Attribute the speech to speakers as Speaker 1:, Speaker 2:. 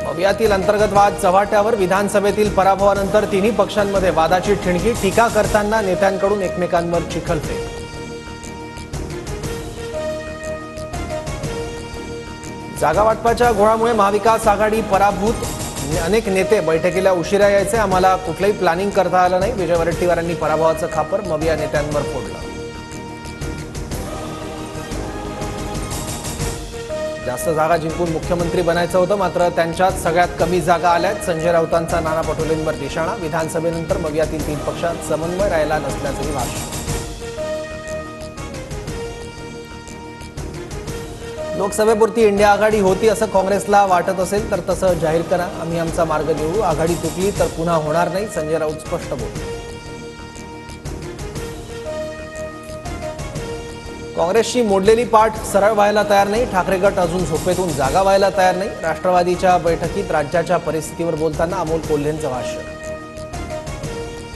Speaker 1: मवियातील अंतर्गत वाद चव्हाट्यावर. विधानसभेतील पराभवानंतर तिन्ही पक्षांमध्ये वादाची ठिणगी. टीका करताना नेत्यांकडून एकमेकांवर चिखलफेक. जागा वाटपाच्या घोळामुळे महाविकास आघाडी पराभूत. अनेक नेते बैठकीला उशिरा यायचे. आम्हाला कुठलंही प्लॅनिंग करता आलं नाही. विजय वडेट्टीवारांनी पराभवाचं खापर मविया नेत्यांवर फोडलं. जास्त जागा जिंकून मुख्यमंत्री बनायचं होतं, मात्र त्यांच्यात सगळ्यात कमी जागा आल्यात. संजय राऊतांचा नाना पटोलेंवर निशाणा. विधानसभेनंतर मवियातील 3 पक्षात समन्वय राहिला नसल्याचंही भाष्य. लोकसभेपुरती इंडिया आघाडी होती असं काँग्रेसला वाटत असेल तर तसं जाहीर करा. आम्ही आमचा मार्ग निवडू. आघाडी तुटली तर पुन्हा होणार नाही, संजय राऊत स्पष्ट बोलले. काँग्रेसची मोडलेली पाठ सरळ व्हायला तयार नाही. ठाकरे गट अजून झोपेतून जागा व्हायला तयार नाही. राष्ट्रवादीच्या बैठकीत राज्याच्या परिस्थितीवर बोलताना अमोल कोल्हेंचं भाष्य.